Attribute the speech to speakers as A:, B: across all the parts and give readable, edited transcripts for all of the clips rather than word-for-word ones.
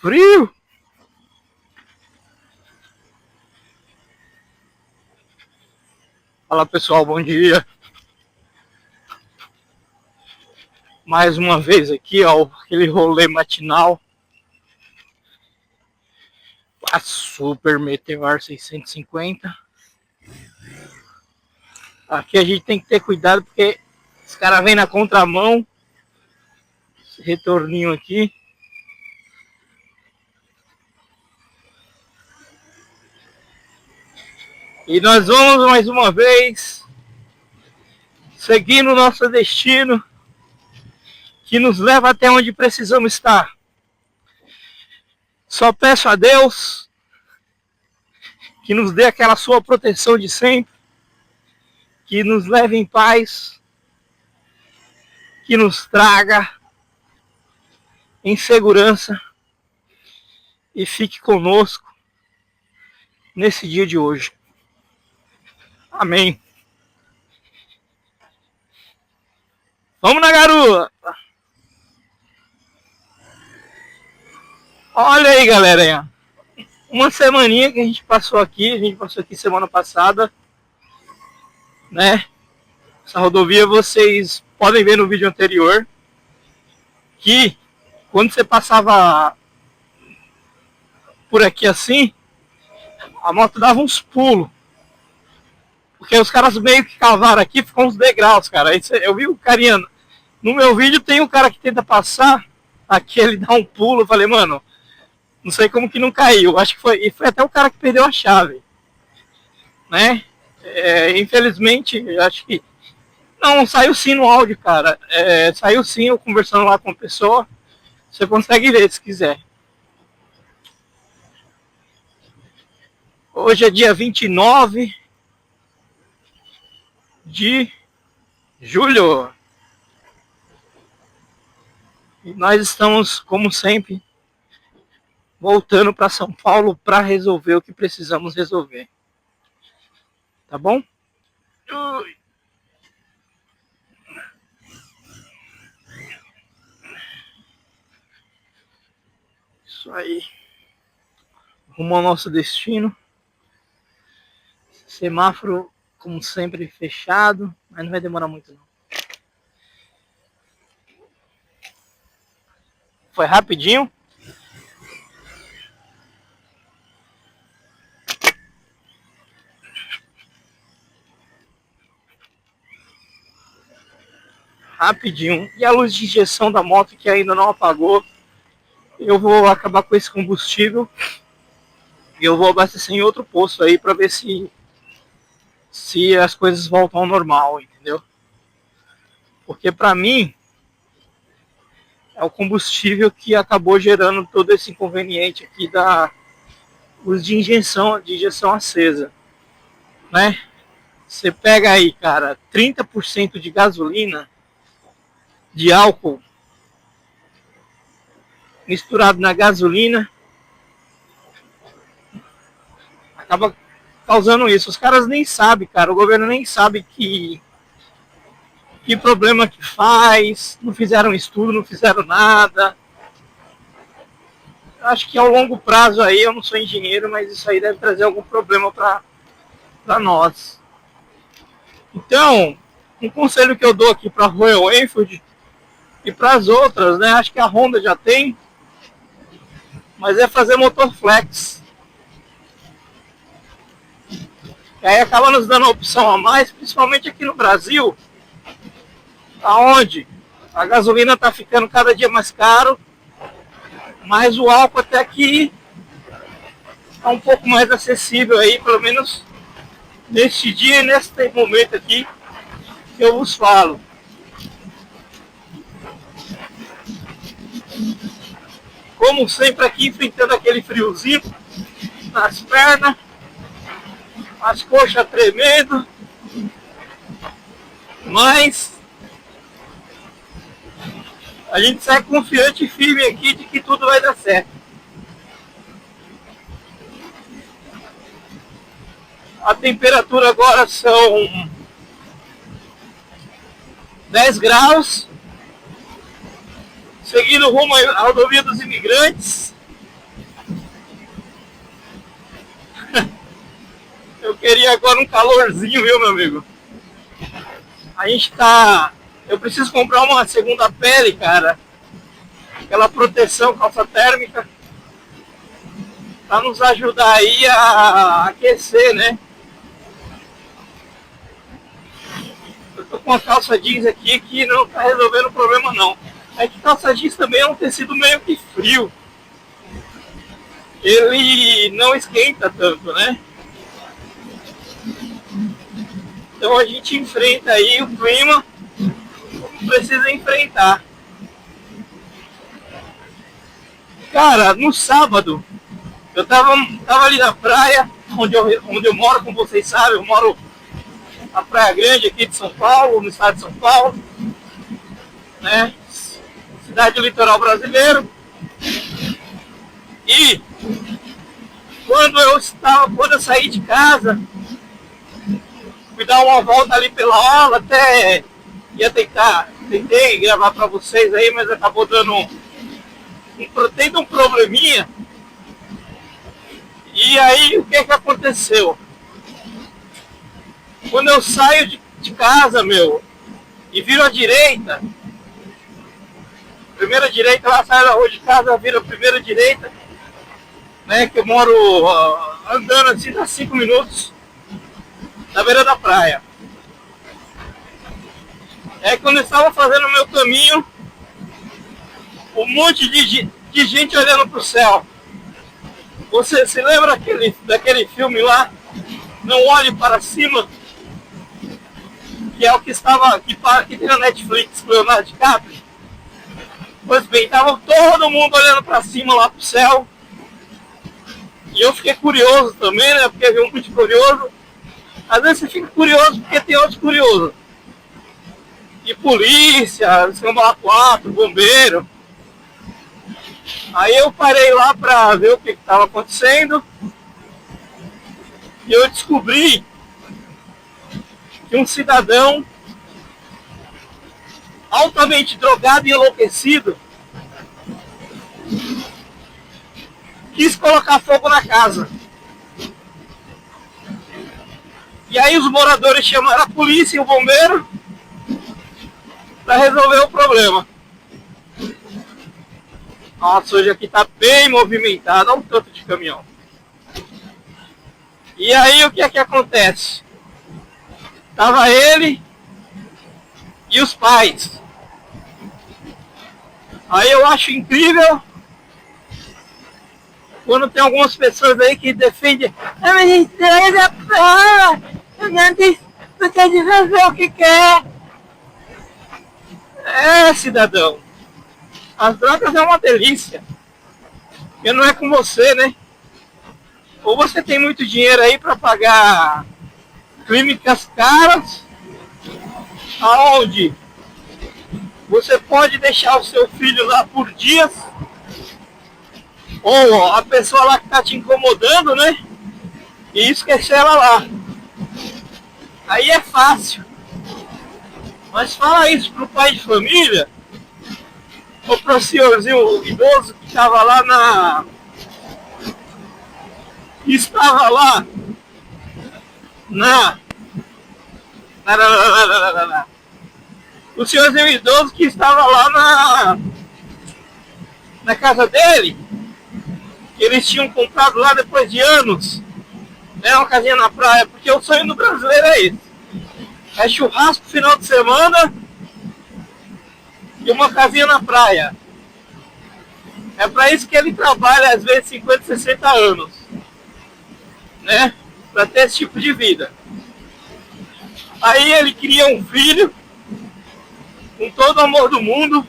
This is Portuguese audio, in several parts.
A: frio. Fala pessoal, bom dia. Mais uma vez aqui, ó, aquele rolê matinal. A Super Meteor 650. Aqui a gente tem que ter cuidado porque os caras vêm na contramão. Esse retorninho aqui. E nós vamos mais uma vez seguindo o nosso destino, que nos leva até onde precisamos estar. Só peço a Deus que nos dê aquela sua proteção de sempre, que nos leve em paz, que nos traga em segurança e fique conosco nesse dia de hoje. Amém. Vamos na garoa! Olha aí, galera. Uma semaninha que a gente passou aqui semana passada, né? Essa rodovia vocês podem ver no vídeo anterior que quando você passava por aqui assim, a moto dava uns pulos. Porque os caras meio que cavaram aqui, ficam uns degraus, cara. Eu vi o carinha. No meu vídeo tem um cara que tenta passar, aqui ele dá um pulo. Eu falei, mano, não sei como que não caiu. Acho que foi. E foi até o cara que perdeu a chave. Né? Infelizmente, acho que. Não, saiu sim no áudio, cara. Saiu sim, eu conversando lá com a pessoa. Você consegue ver se quiser. Hoje é dia 29 de julho. E nós estamos, como sempre, voltando para São Paulo para resolver o que precisamos resolver. Tá bom? Isso aí. Rumo ao nosso destino. Semáforo, como sempre, fechado, mas não vai demorar muito não. Foi rapidinho. Rapidinho. E a luz de injeção da moto que ainda não apagou. Eu vou acabar com esse combustível. E eu vou abastecer em outro posto aí para ver se as coisas voltam ao normal, entendeu? Porque para mim é o combustível que acabou gerando todo esse inconveniente aqui da luz de injeção acesa, né? Você pega aí, cara, 30% de gasolina, de álcool misturado na gasolina, acaba causando isso. Os caras nem sabem, cara, o governo nem sabe que problema que faz, não fizeram estudo, não fizeram nada. Acho que ao longo prazo aí, eu não sou engenheiro, mas isso aí deve trazer algum problema para nós. Então, um conselho que eu dou aqui para a Royal Enfield e para as outras, né? Acho que a Honda já tem, mas é fazer motor flex. E aí acaba nos dando a opção a mais, principalmente aqui no Brasil, aonde a gasolina está ficando cada dia mais caro, mas o álcool até que está um pouco mais acessível aí, pelo menos neste dia e nesse momento aqui que eu vos falo. Como sempre aqui, enfrentando aquele friozinho nas pernas, as coxas tremendo, mas a gente sai confiante e firme aqui de que tudo vai dar certo. A temperatura agora são 10 graus, seguindo rumo à rodovia dos imigrantes. queria agora um calorzinho, viu, meu amigo? A gente tá... Eu preciso comprar uma segunda pele, cara. Aquela proteção, calça térmica. Pra nos ajudar aí a aquecer, né? Eu tô com uma calça jeans aqui que não tá resolvendo o problema, não. É que calça jeans também é um tecido meio que frio. Ele não esquenta tanto, né? Então a gente enfrenta aí o clima como precisa enfrentar. Cara, no sábado, eu tava ali na praia, onde eu moro, como vocês sabem, eu moro na Praia Grande aqui de São Paulo, no estado de São Paulo, né? Cidade do litoral brasileiro. E quando eu saí de casa, fui dar uma volta ali pela orla, até tentei gravar para vocês aí, mas acabou dando um probleminha. E aí o que aconteceu? Quando eu saio de casa, meu, e viro à direita, primeira direita, lá saio da rua de casa, viro a primeira direita, né, que eu moro andando assim, dá 5 minutos na beira da praia. É quando eu estava fazendo o meu caminho, um monte de gente olhando pro céu. Você se lembra daquele filme lá, Não Olhe Para Cima? Que é o que tem na Netflix com o Leonardo DiCaprio. Pois bem, estava todo mundo olhando para cima lá pro céu. E eu fiquei curioso também, né? Porque eu muito curioso. Às vezes você fica curioso porque tem outros curiosos. E polícia, escambau 4, bombeiro. Aí eu parei lá para ver o que estava acontecendo. E eu descobri que um cidadão altamente drogado e enlouquecido quis colocar fogo na casa. E aí os moradores chamaram a polícia e o bombeiro para resolver o problema. Nossa, hoje aqui tá bem movimentado, olha um tanto de caminhão. E aí o que é que acontece? Tava ele e os pais. Aí eu acho incrível quando tem algumas pessoas aí que defendem a ministério da porra, não quer dizer o que quer. É, cidadão, as drogas é uma delícia. Porque não é com você, né? Ou você tem muito dinheiro aí para pagar clínicas caras, aonde você pode deixar o seu filho lá por dias, ou a pessoa lá que está te incomodando, né? E esquecer ela lá. Aí é fácil. Mas fala isso pro pai de família, ou pro senhorzinho idoso que estava lá o senhorzinho idoso que estava lá na casa dele, que eles tinham comprado lá depois de anos, né, uma casinha na praia, porque o sonho do brasileiro é esse. É churrasco final de semana e uma casinha na praia. É para isso que ele trabalha às vezes 50, 60 anos, né? Para ter esse tipo de vida. Aí ele cria um filho com todo o amor do mundo.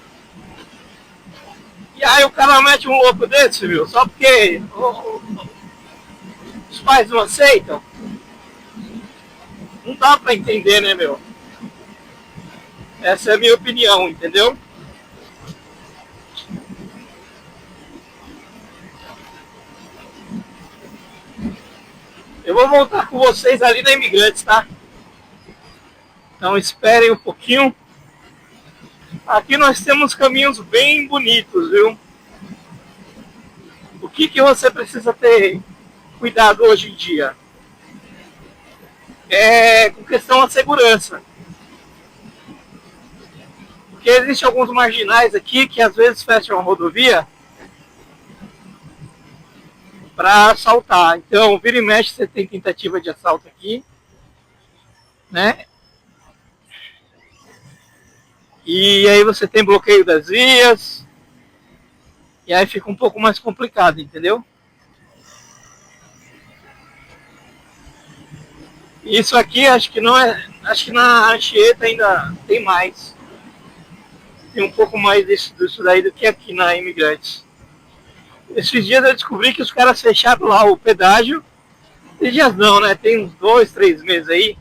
A: E aí o cara mete um louco desse, viu? Só porque os pais não aceitam. Não dá pra entender, né, meu? Essa é a minha opinião, entendeu? Eu vou voltar com vocês ali na Imigrantes, tá? Então esperem um pouquinho. Aqui nós temos caminhos bem bonitos, viu? O que você precisa ter cuidado hoje em dia? com questão da segurança. Porque existem alguns marginais aqui que às vezes fecham a rodovia para assaltar. Então, vira e mexe, você tem tentativa de assalto aqui, né? E aí você tem bloqueio das vias, e aí fica um pouco mais complicado, entendeu? Isso aqui acho que não é. Acho que na Anchieta ainda tem mais. Tem um pouco mais disso daí do que aqui na Imigrantes. Esses dias eu descobri que os caras fecharam lá o pedágio. Esses dias não, né? Tem uns 2, 3 meses aí.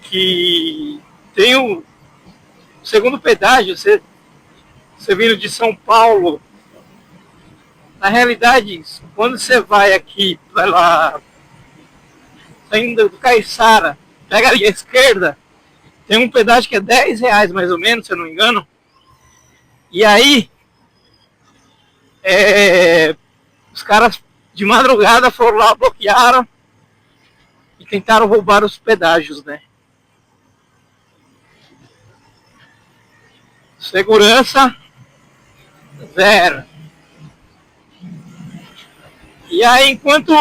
A: Que tem o segundo pedágio, você vindo de São Paulo. Na realidade, quando você vai aqui pela saindo do Caiçara, pega ali à esquerda, tem um pedágio que é R$10 mais ou menos, se eu não me engano. E aí, os caras de madrugada foram lá, bloquearam e tentaram roubar os pedágios, né? Segurança, zero. E aí, enquanto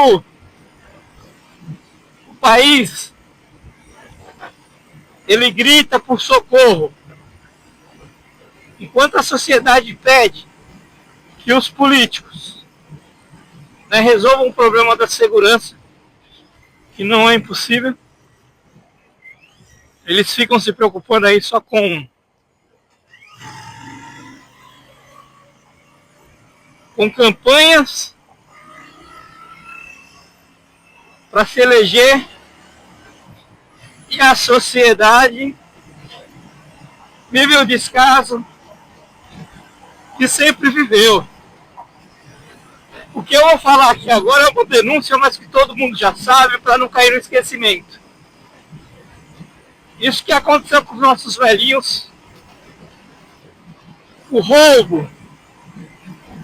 A: o país ele grita por socorro, enquanto a sociedade pede que os políticos, né, resolvam o problema da segurança, que não é impossível, eles ficam se preocupando aí só com campanhas para se eleger, e a sociedade vive o descaso que sempre viveu. O que eu vou falar aqui agora é uma denúncia, mas que todo mundo já sabe, para não cair no esquecimento. Isso que aconteceu com os nossos velhinhos, o roubo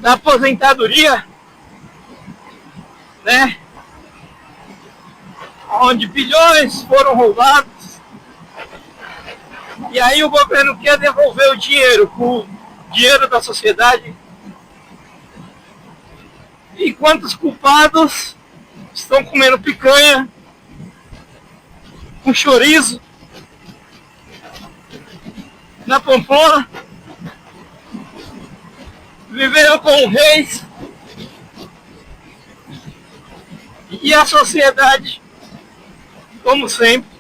A: da aposentadoria, né? Onde bilhões foram roubados, e aí o governo quer devolver o dinheiro, o dinheiro da sociedade, enquanto os culpados estão comendo picanha com chorizo na Pamplona, viveram com reis, e a sociedade, como sempre,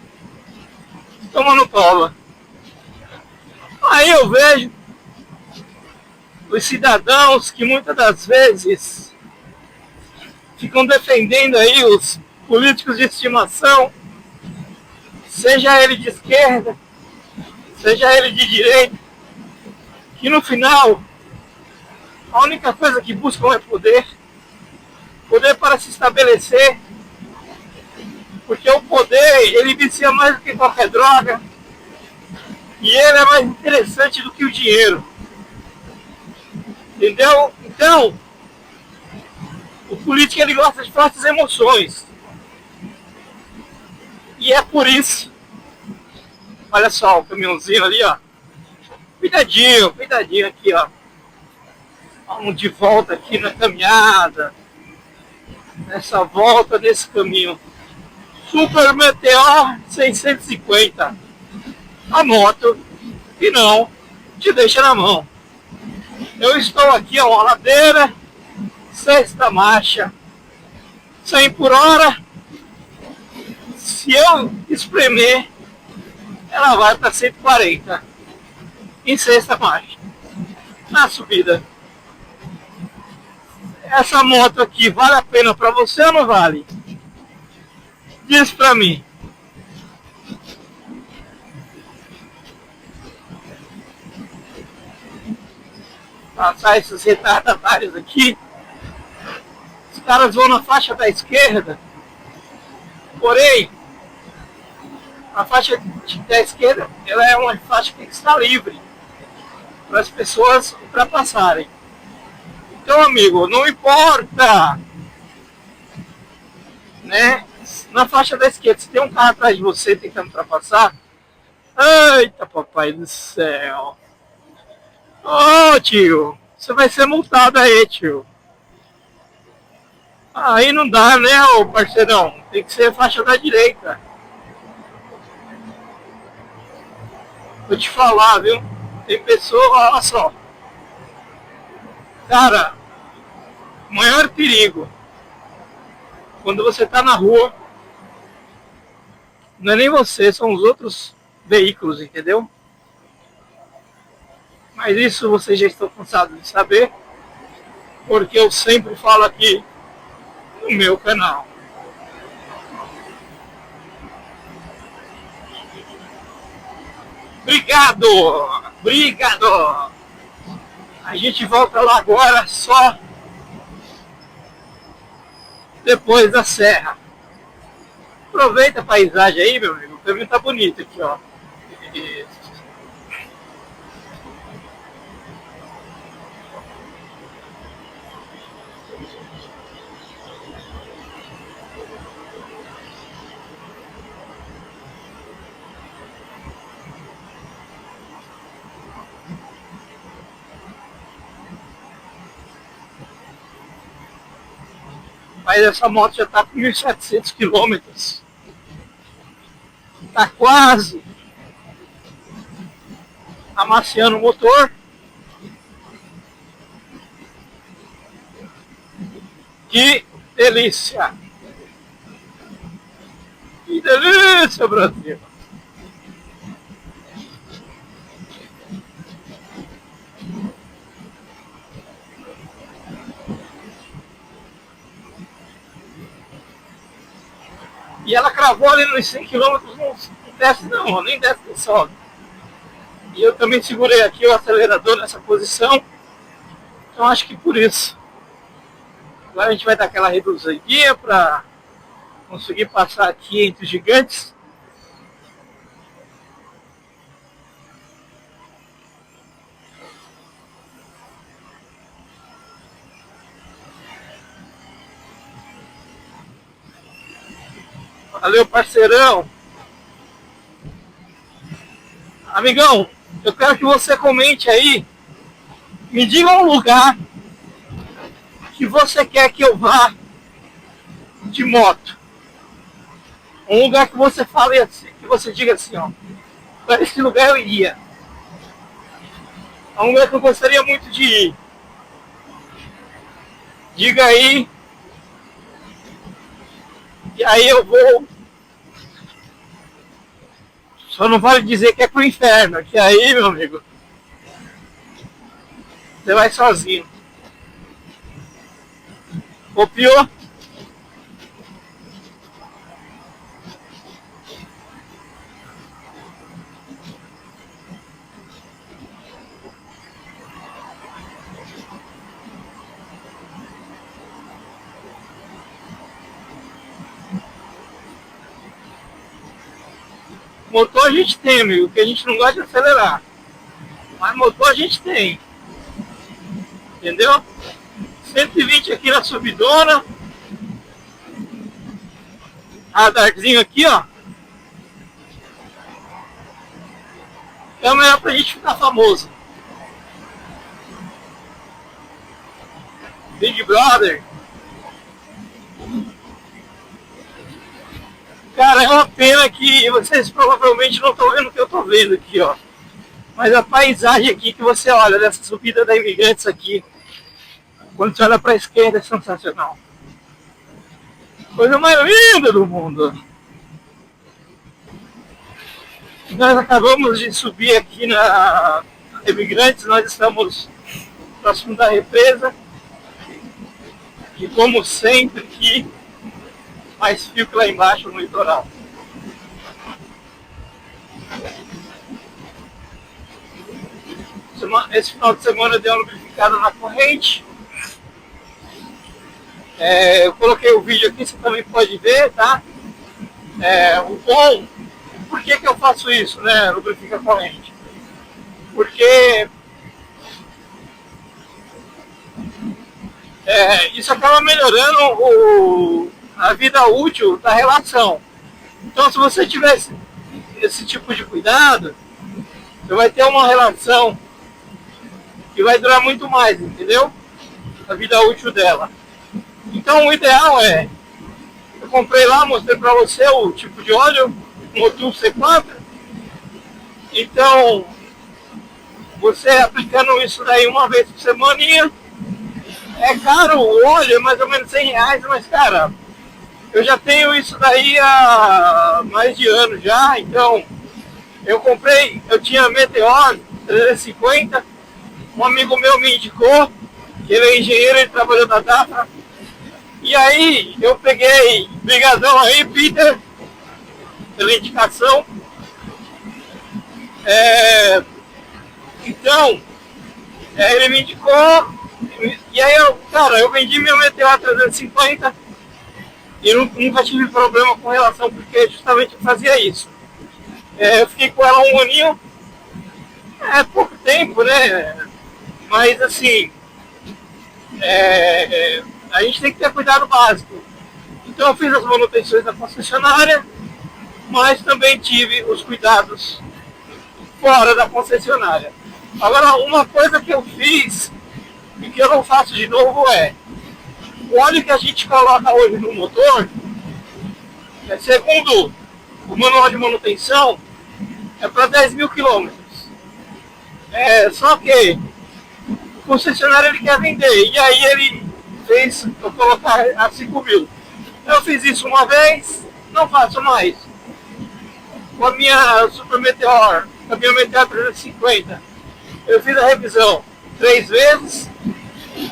A: tomando tola. Aí eu vejo os cidadãos que muitas das vezes ficam defendendo aí os políticos de estimação, seja ele de esquerda, seja ele de direita, que no final a única coisa que buscam é poder para se estabelecer, porque o poder, ele vicia mais do que qualquer droga, e ele é mais interessante do que o dinheiro. Entendeu? Então, o político, ele gosta de fortes emoções. E é por isso, olha só o caminhãozinho ali, ó. Cuidadinho, cuidadinho aqui, ó. Vamos de volta aqui na caminhada. Nessa volta desse caminho. Super Meteor 650. A moto que não te deixa na mão. Eu estou aqui a uma ladeira, sexta marcha, 100 por hora. Se eu espremer, ela vai para 140 em sexta marcha, na subida. Essa moto aqui vale a pena para você ou não vale? Diz para mim. Passar esses retardatários aqui. Os caras vão na faixa da esquerda. Porém, a faixa da esquerda, ela é uma faixa que está livre para as pessoas ultrapassarem. Então, amigo, não importa, né, na faixa da esquerda, se tem um carro atrás de você tentando ultrapassar, eita papai do céu. Ô tio, você vai ser multado aí, tio. Aí não dá, né, ô parceirão? Tem que ser faixa da direita. Vou te falar, viu? Tem pessoa, olha só. Cara, o maior perigo quando você tá na rua não é nem você, são os outros veículos, entendeu? Mas isso vocês já estão cansados de saber, porque eu sempre falo aqui no meu canal. Obrigado! Obrigado! A gente volta lá agora só depois da serra. Aproveita a paisagem aí, meu amigo. O caminho tá bonito aqui, ó. Isso. Mas essa moto já tá com 1.700 quilômetros. Tá quase amaciando o motor. Que delícia! Que delícia, Brasil! E ela cravou ali nos 100 quilômetros, não desce não, nem desce nem sobe. E eu também segurei aqui o acelerador nessa posição, então acho que por isso. Agora a gente vai dar aquela reduzidinha para conseguir passar aqui entre os gigantes. Valeu, parceirão. Amigão, eu quero que você comente aí, me diga um lugar que você quer que eu vá de moto. Um lugar que você fale assim, que você diga assim, ó, para esse lugar eu iria. É um lugar que eu gostaria muito de ir. Diga aí, e aí eu vou. Só não vale dizer que é pro inferno, que aí, meu amigo, você vai sozinho. Copiou? Motor a gente tem, amigo, que a gente não gosta de acelerar. Mas motor a gente tem. Entendeu? 120 aqui na subidona. Radarzinho aqui, ó. É o melhor pra gente ficar famoso. Big Brother. Cara, é uma pena que vocês provavelmente não estão vendo o que eu estou vendo aqui, ó. Mas a paisagem aqui que você olha dessa subida da Imigrantes aqui, quando você olha para a esquerda, é sensacional. Coisa mais linda do mundo. Nós acabamos de subir aqui na Imigrantes, nós estamos próximo da represa. E como sempre aqui, mais frio que lá embaixo no litoral. Esse final de semana eu dei uma lubrificada na corrente. Eu coloquei o vídeo aqui, você também pode ver, tá? O bom, por que eu faço isso, né? Lubrifica a corrente. Porque isso acaba melhorando a vida útil da relação. Então, se você tiver esse tipo de cuidado, você vai ter uma relação que vai durar muito mais, entendeu? A vida útil dela. Então, o ideal é, eu comprei lá, mostrei para você o tipo de óleo, Motul C4. Então, você aplicando isso daí uma vez por semaninha, é caro o óleo, é mais ou menos R$100, mas cara, eu já tenho isso daí há mais de ano já, então eu comprei, eu tinha Meteor 350, um amigo meu me indicou, que ele é engenheiro, ele trabalhou na DAFRA, e aí eu peguei, brigadão aí, Peter, pela indicação. Então, ele me indicou, e aí eu vendi meu Meteor 350 e nunca tive problema com relação, porque justamente eu fazia isso. Eu fiquei com ela um aninho, é pouco tempo, né? Mas assim, a gente tem que ter cuidado básico. Então eu fiz as manutenções da concessionária, mas também tive os cuidados fora da concessionária. Agora, uma coisa que eu fiz e que eu não faço de novo é, o óleo que a gente coloca hoje no motor, segundo o manual de manutenção, é para 10 mil quilômetros. Só que o concessionário ele quer vender, e aí ele fez eu colocar a 5 mil. Eu fiz isso uma vez, não faço mais. Com a minha Super Meteor, com a minha Meteor 350, eu fiz a revisão 3 vezes,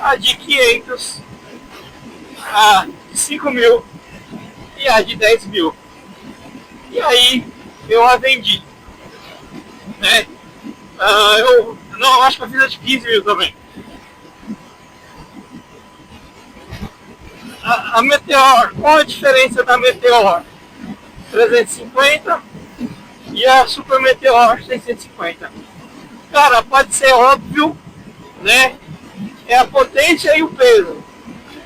A: a de 500, a de 5 mil e a de 10 mil. E aí eu a vendi, né? Eu não, acho que eu fiz a de 15 mil também. A Meteor, qual a diferença da Meteor 350 e a Super Meteor 650? Cara, pode ser óbvio, né? É a potência e o peso.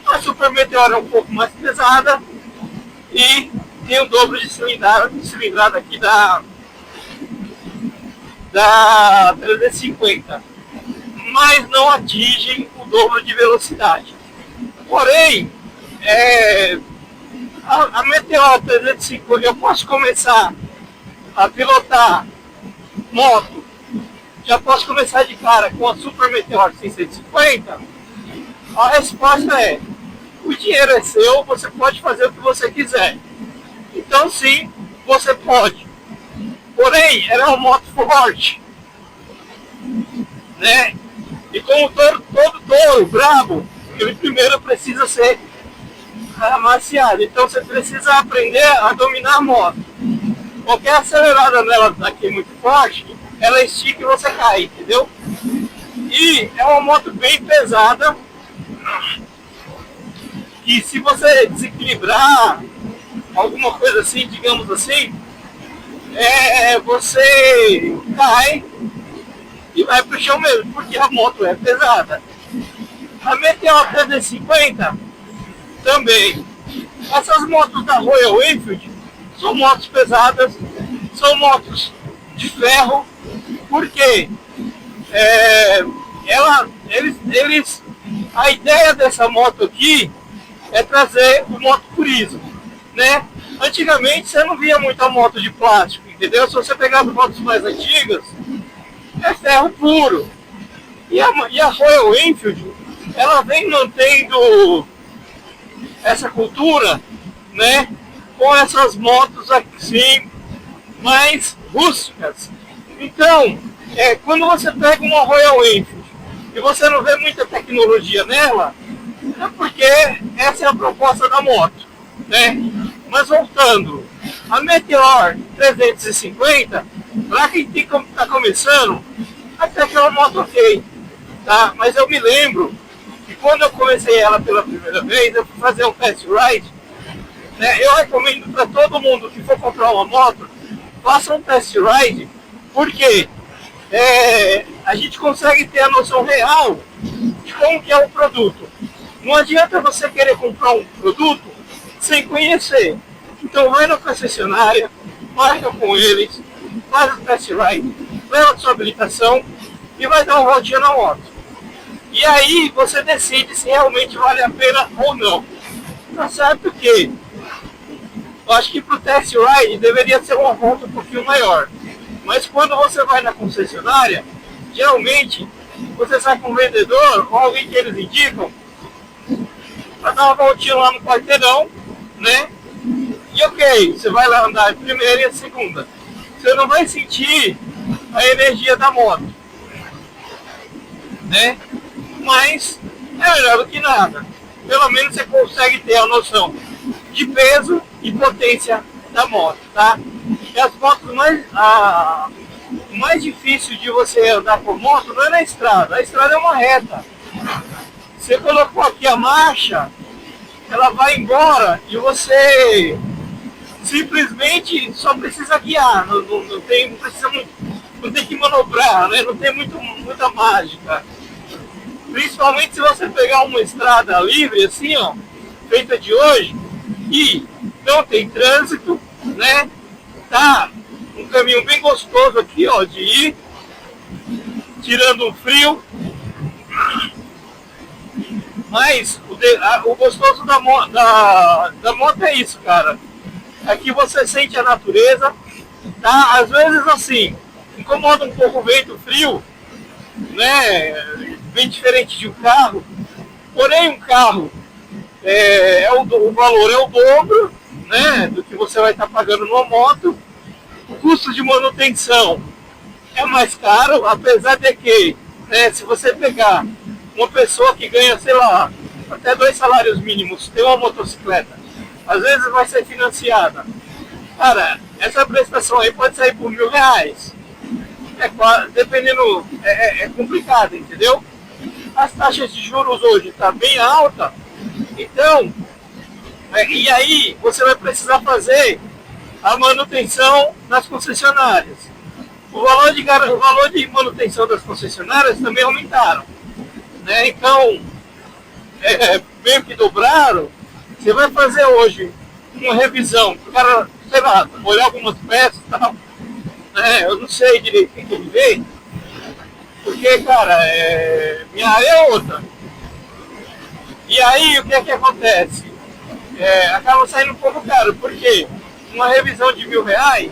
A: A Super Meteor é um pouco mais pesada e tem o dobro de cilindrada aqui da 350, mas não atingem o dobro de velocidade. Porém, a Meteor 350, eu posso começar a pilotar moto, já posso começar de cara com a Super Meteor 650? A resposta é, o dinheiro é seu, você pode fazer o que você quiser. Então sim, você pode. Porém, ela é uma moto forte, né? E como todo touro brabo, ele primeiro precisa ser amaciado. Então você precisa aprender a dominar a moto. Qualquer acelerada nela daqui muito forte, ela estica e você cai, entendeu? E é uma moto bem pesada, que se você desequilibrar, alguma coisa assim, digamos assim, você cai e vai pro chão mesmo, porque a moto é pesada. A Meteor 350 também. Essas motos da Royal Enfield são motos pesadas, são motos de ferro, porque a ideia dessa moto aqui é trazer o mototurismo, né? Antigamente você não via muita moto de plástico, entendeu? Se você pegar as motos mais antigas, é ferro puro. E a Royal Enfield, ela vem mantendo essa cultura, né? Com essas motos assim, mais rústicas. Então, quando você pega uma Royal Enfield e você não vê muita tecnologia nela, é porque essa é a proposta da moto, né? Mas voltando, a Meteor 350, para quem está começando, até que é uma moto ok, tá? Mas eu me lembro que quando eu comecei ela pela primeira vez, eu fui fazer um test ride, né? Eu recomendo para todo mundo que for comprar uma moto, faça um test ride, porque a gente consegue ter a noção real de como que é o produto. Não adianta você querer comprar um produto sem conhecer. Então vai na concessionária, marca com eles, faz o test ride, leva a sua habilitação e vai dar uma voltinha na moto. E aí você decide se realmente vale a pena ou não. Tá certo que eu acho que para o test ride deveria ser uma volta um pouquinho maior. Mas quando você vai na concessionária, geralmente você sai com um vendedor ou alguém que eles indicam para dar uma voltinha lá no quarteirão, né? E ok, você vai lá andar a primeira e a segunda. Você não vai sentir a energia da moto, né? Mas é melhor do que nada. Pelo menos você consegue ter a noção de peso e potência da moto, tá? E as motos o mais difícil de você andar com moto não é na estrada. A estrada é uma reta. Você colocou aqui a marcha, ela vai embora e você simplesmente só precisa guiar, não tem que manobrar, né? Não tem muita mágica. Principalmente se você pegar uma estrada livre assim, ó, feita de hoje, e não tem trânsito, né? Tá um caminho bem gostoso aqui, ó, de ir, tirando o frio. Mas o gostoso da moto é isso, cara. Aqui você sente a natureza, tá? Às vezes assim, incomoda um pouco o vento frio, né? Bem diferente de um carro. Porém, um carro o valor é o dobro, né? Do que você vai estar pagando numa moto. O custo de manutenção é mais caro, apesar de que, né, se você pegar uma pessoa que ganha, sei lá, até 2 salários mínimos, tem uma motocicleta, às vezes vai ser financiada. Cara, essa prestação aí pode sair por R$1.000. Dependendo, é complicado, entendeu? As taxas de juros hoje estão bem alta, então, e aí você vai precisar fazer a manutenção nas concessionárias. O valor de manutenção das concessionárias também aumentaram, né? Então, meio que dobraram. Você vai fazer hoje uma revisão, o cara, sei lá, olhar algumas peças e tal, né? Eu não sei direito o que ele vê, porque, cara, minha área é outra. E aí, o que é que acontece? Acaba saindo um pouco caro, porque uma revisão de R$1.000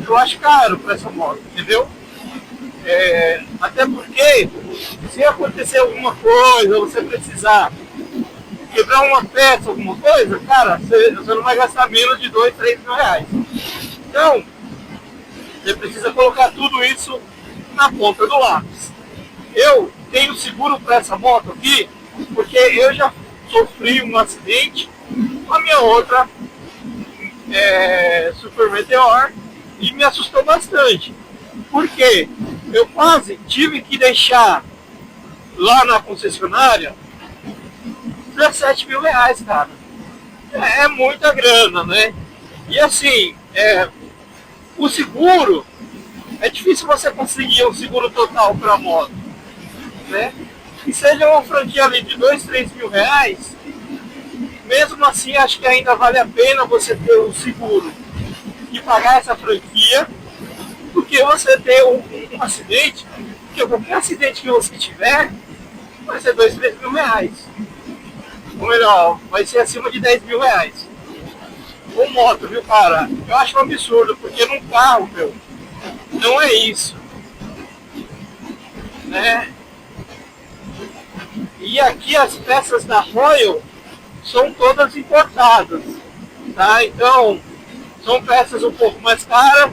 A: eu acho caro para essa moto, entendeu? Até porque, se acontecer alguma coisa, você precisar quebrar uma peça, alguma coisa, cara, você não vai gastar menos de R$2.000, R$3.000. Então, você precisa colocar tudo isso na ponta do lápis. Eu tenho seguro para essa moto aqui, porque eu já sofri um acidente com a minha outra Super Meteor e me assustou bastante. Porque eu quase tive que deixar lá na concessionária R$17.000, cara. É muita grana, né? E assim, o seguro, é difícil você conseguir um seguro total para moto, né? E seja uma franquia ali de R$2.000, R$3.000, mesmo assim acho que ainda vale a pena você ter um seguro e pagar essa franquia, do que você ter um acidente, porque qualquer acidente que você tiver vai ser R$2.000, R$3.000. Ou melhor, vai ser acima de R$10.000. Com moto, viu, cara? Eu acho um absurdo, porque num carro, meu, não é isso, né? E aqui as peças da Royal são todas importadas, tá? Então, são peças um pouco mais caras.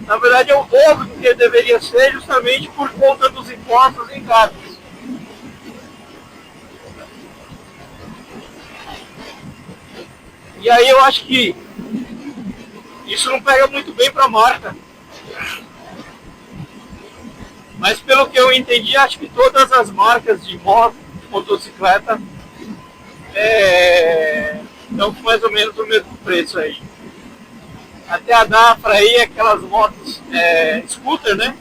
A: Na verdade, é o dobro do que deveria ser, justamente por conta dos impostos em carros. E aí eu acho que isso não pega muito bem para a marca. Mas pelo que eu entendi, acho que todas as marcas de moto, motocicleta, estão com mais ou menos o mesmo preço aí. Até a Dafra aí, aquelas motos scooter, né?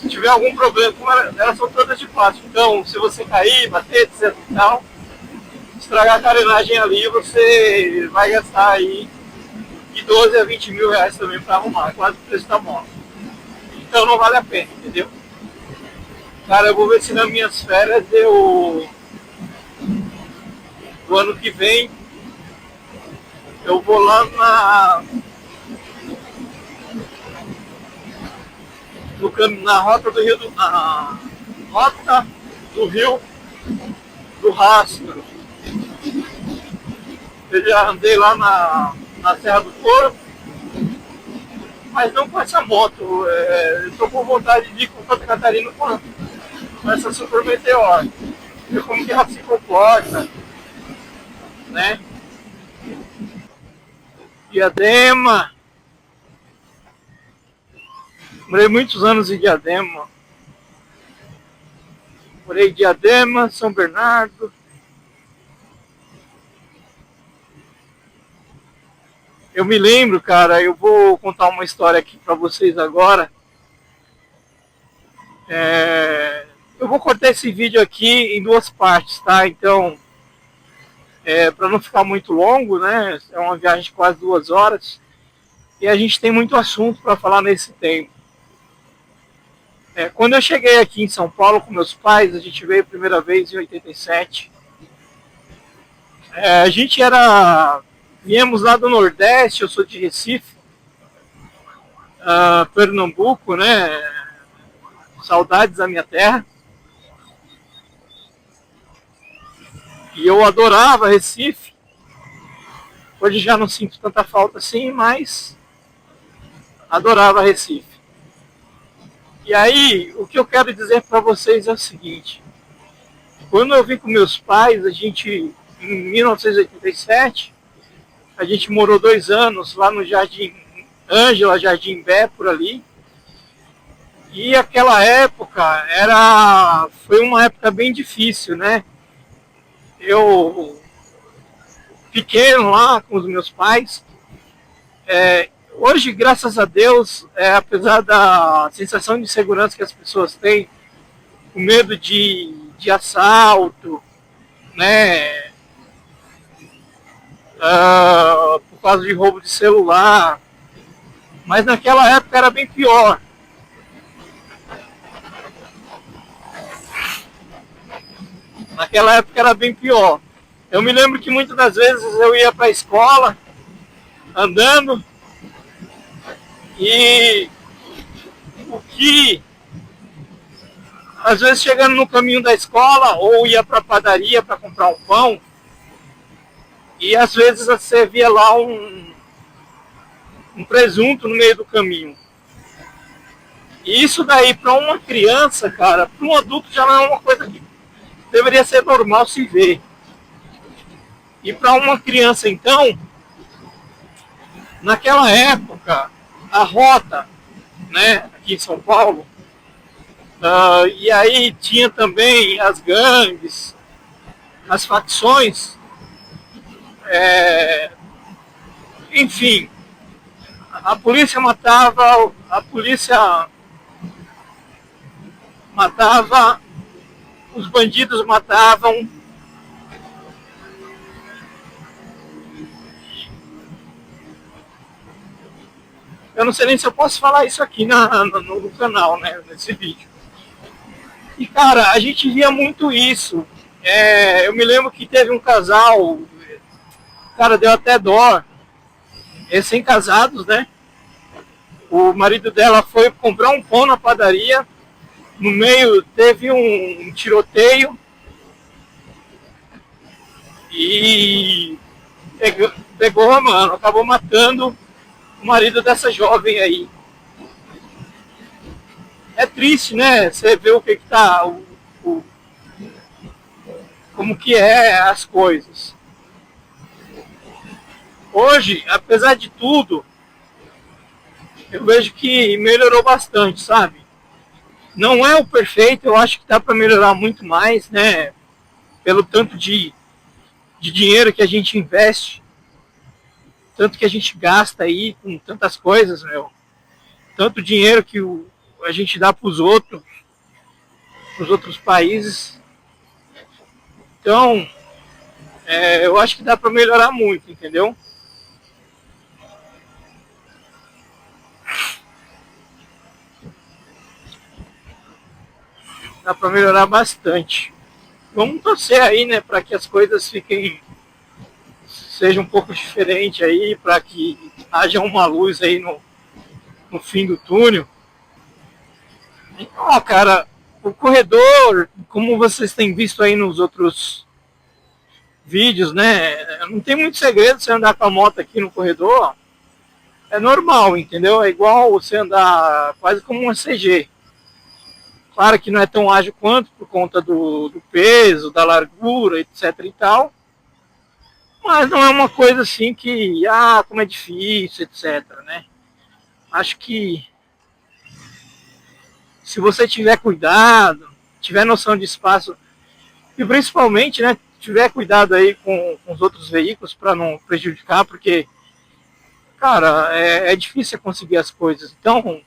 A: Se tiver algum problema, elas são todas de plástico. Então, se você cair, bater, etc e tal, estragar a carenagem ali, você vai gastar aí de 12 a 20 mil reais também para arrumar, quase o preço da moto. Então não vale a pena, entendeu? Cara, eu vou ver se nas minhas férias do ano que vem eu vou lá na rota do Rio rota do Rio do Rastro. Eu já andei lá na Serra do Corvo, mas não com essa moto. Eu tô com vontade de ir com Santa Catarina com essa Super Meteor. Ver como que ela se comporta, né? Diadema. Morei muitos anos em Diadema. Morei em Diadema, São Bernardo. Eu me lembro, cara, eu vou contar uma história aqui pra vocês agora. Eu vou cortar esse vídeo aqui em duas partes, tá? Então, para não ficar muito longo, né? É uma viagem de quase 2 horas. E a gente tem muito assunto para falar nesse tempo. Quando eu cheguei aqui em São Paulo com meus pais, a gente veio a primeira vez em 87. A gente viemos lá do Nordeste, eu sou de Recife, Pernambuco, né? Saudades da minha terra. E eu adorava Recife. Hoje já não sinto tanta falta assim, mas adorava Recife. E aí, o que eu quero dizer para vocês é o seguinte. Quando eu vim com meus pais, em 1987, a gente morou 2 anos lá no Jardim Ângela, Jardim Bé, por ali. E aquela época foi uma época bem difícil, né? Eu, pequeno lá com os meus pais, hoje, graças a Deus, apesar da sensação de segurança que as pessoas têm, o medo de assalto, né? Por causa de roubo de celular. Mas naquela época era bem pior. Naquela época era bem pior. Eu me lembro que muitas das vezes eu ia para a escola andando e o que às vezes chegando no caminho da escola ou ia para a padaria para comprar um pão e às vezes você via lá um presunto no meio do caminho. E isso daí para uma criança, cara, para um adulto já não é uma coisa que deveria ser normal se ver. E para uma criança então, naquela época, a rota, né, aqui em São Paulo, e aí tinha também as gangues, as facções, enfim, a polícia matava, os bandidos matavam. Eu não sei nem se eu posso falar isso aqui no canal, né, nesse vídeo. E, cara, a gente via muito isso. Eu me lembro que teve um casal, cara, deu até dó, recém-casados, né? O marido dela foi comprar um pão na padaria, no meio teve um tiroteio e pegou, mano, acabou matando o marido dessa jovem aí. É triste, né? Você vê o que tá, como que é as coisas. Hoje, apesar de tudo, eu vejo que melhorou bastante, sabe? Não é o perfeito, eu acho que dá para melhorar muito mais, né? Pelo tanto de dinheiro que a gente investe, tanto que a gente gasta aí com tantas coisas, meu. Tanto dinheiro que a gente dá para os outros países. Então, eu acho que dá para melhorar muito, entendeu? Dá para melhorar bastante. Vamos torcer aí, né, para que as coisas fiquem seja um pouco diferente aí, para que haja uma luz aí no fim do túnel. Então, cara, o corredor, como vocês têm visto aí nos outros vídeos, né, não tem muito segredo você andar com a moto aqui no corredor. É normal, entendeu? É igual você andar quase como uma CG. Claro que não é tão ágil quanto por conta do peso, da largura, etc e tal. Mas não é uma coisa assim que, como é difícil, etc, né? Acho que se você tiver cuidado, tiver noção de espaço e principalmente, né, tiver cuidado aí com os outros veículos para não prejudicar, porque, cara, é difícil conseguir as coisas. Então,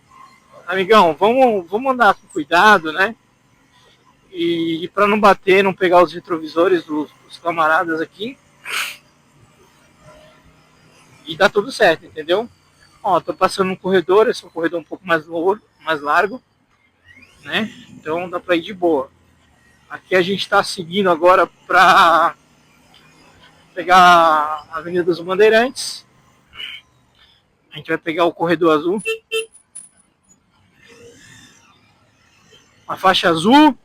A: amigão, vamos andar com cuidado, né? E para não bater, não pegar os retrovisores dos camaradas aqui. E dá tudo certo, entendeu? Ó, tô passando no corredor, esse é um corredor um pouco mais largo, né? Então dá para ir de boa. Aqui a gente está seguindo agora para pegar a Avenida dos Bandeirantes. A gente vai pegar o corredor azul. A faixa azul.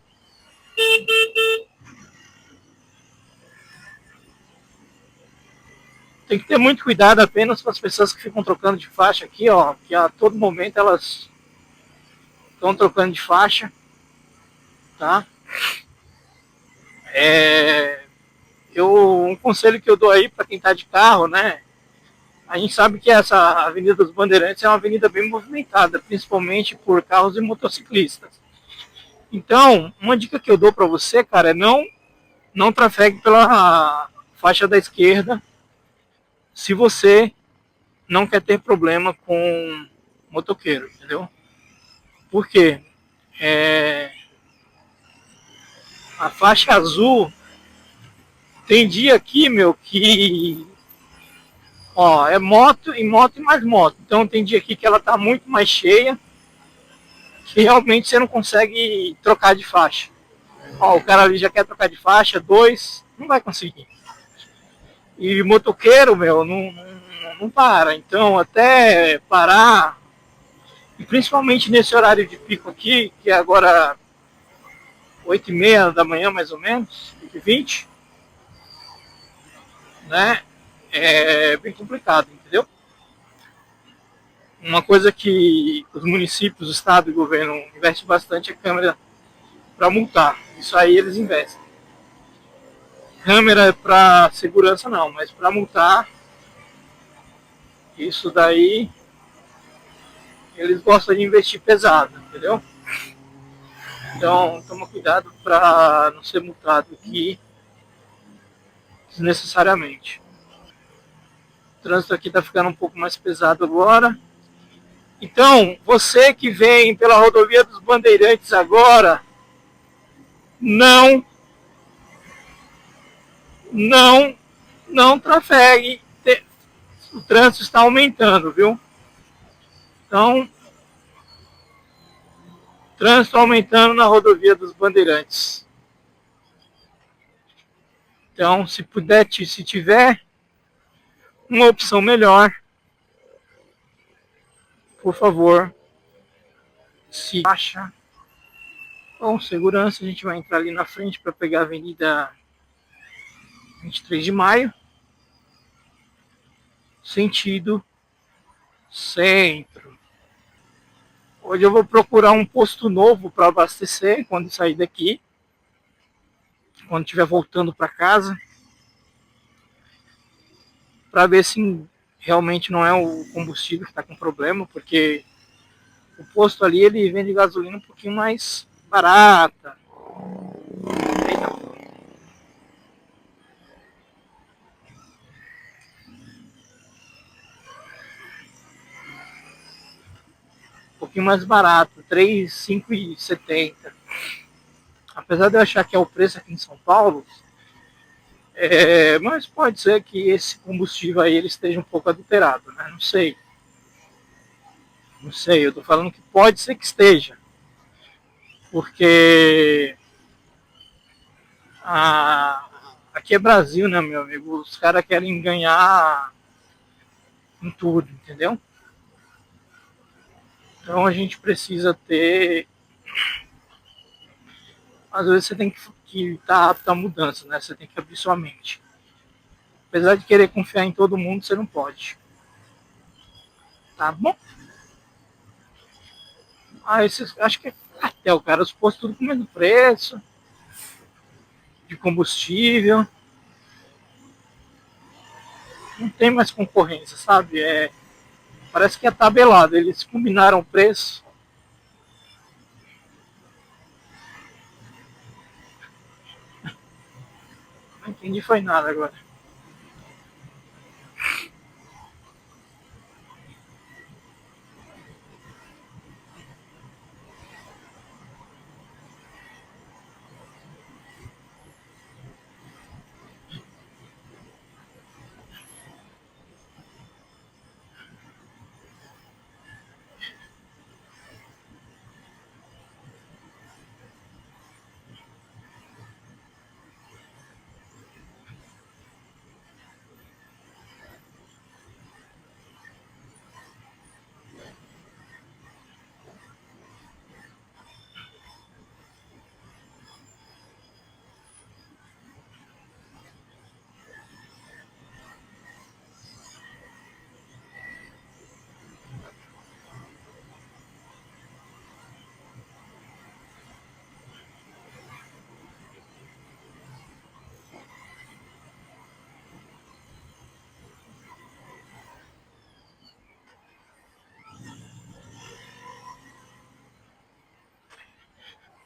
A: Tem que ter muito cuidado apenas com as pessoas que ficam trocando de faixa aqui, ó. Que a todo momento elas estão trocando de faixa, tá? Um conselho que eu dou aí para quem tá de carro, né? A gente sabe que essa Avenida dos Bandeirantes é uma avenida bem movimentada, principalmente por carros e motociclistas. Então, uma dica que eu dou para você, cara, é não trafegue pela faixa da esquerda se você não quer ter problema com motoqueiro, entendeu? Por quê? É, a faixa azul tem dia aqui, meu, que é moto e mais moto. Então tem dia aqui que ela tá muito mais cheia, que realmente você não consegue trocar de faixa. Ó, o cara ali já quer trocar de faixa, dois, não vai conseguir. E motoqueiro, meu, não para. Então, até parar, e principalmente nesse horário de pico aqui, que é agora 8h30 da manhã, mais ou menos, 8h20, né? É bem complicado, entendeu? Uma coisa que os municípios, o estado e o governo investem bastante é câmera para multar. Isso aí eles investem. Câmera para segurança não, mas para multar, isso daí eles gostam de investir pesado, entendeu? Então, toma cuidado para não ser multado aqui desnecessariamente. O trânsito aqui está ficando um pouco mais pesado agora. Então, você que vem pela rodovia dos Bandeirantes agora, não, não, não trafegue. O trânsito está aumentando, viu? Então, trânsito aumentando na rodovia dos Bandeirantes. Então, se puder, se tiver uma opção melhor, por favor, se acha com segurança. A gente vai entrar ali na frente para pegar a Avenida 23 de Maio, sentido centro. Hoje eu vou procurar um posto novo para abastecer quando sair daqui, quando estiver voltando para casa, para ver se realmente não é o combustível que está com problema, porque o posto ali ele vende gasolina um pouquinho mais barata. Eita, um pouquinho mais barato, 3,5,70. Apesar de eu achar que é o preço aqui em São Paulo, Mas pode ser que esse combustível aí ele esteja um pouco adulterado, né? Não sei. Não sei, eu tô falando que pode ser que esteja. Porque aqui é Brasil, né, meu amigo? Os caras querem ganhar em tudo, entendeu? Então a gente precisa ter. Às vezes você tem que estar apto à mudança, né? Você tem que abrir sua mente. Apesar de querer confiar em todo mundo, você não pode. Tá bom? Acho que é cartel, cara. Os postos tudo comendo preço de combustível. Não tem mais concorrência, sabe? Parece que é tabelado. Eles combinaram o preço. Não entendi foi nada agora.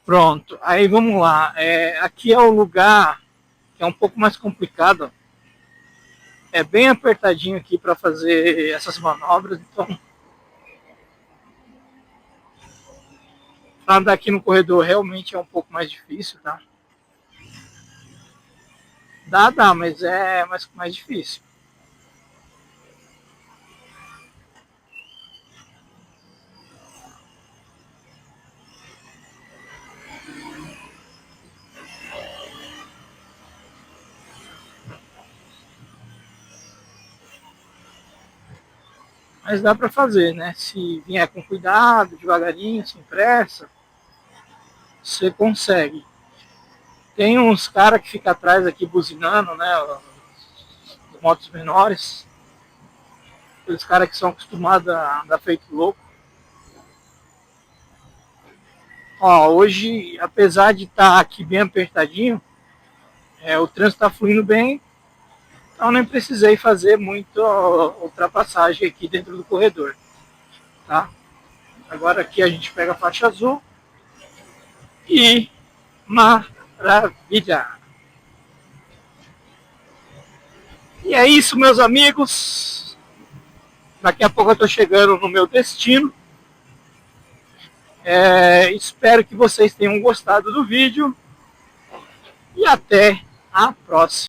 A: Pronto, aí vamos lá. Aqui é o lugar que é um pouco mais complicado. É bem apertadinho aqui para fazer essas manobras. Então, para andar aqui no corredor realmente é um pouco mais difícil, tá? Dá, mas é mais difícil. Mas dá para fazer, né? Se vier com cuidado, devagarinho, sem pressa, você consegue. Tem uns caras que ficam atrás aqui buzinando, né? Os motos menores. Aqueles caras que são acostumados a andar feito louco. Ó, hoje, apesar de estar aqui bem apertadinho, o trânsito está fluindo bem, então nem precisei fazer muita ultrapassagem aqui dentro do corredor, tá? Agora aqui a gente pega a faixa azul e maravilha! E é isso, meus amigos. Daqui a pouco eu estou chegando no meu destino. Espero que vocês tenham gostado do vídeo e até a próxima.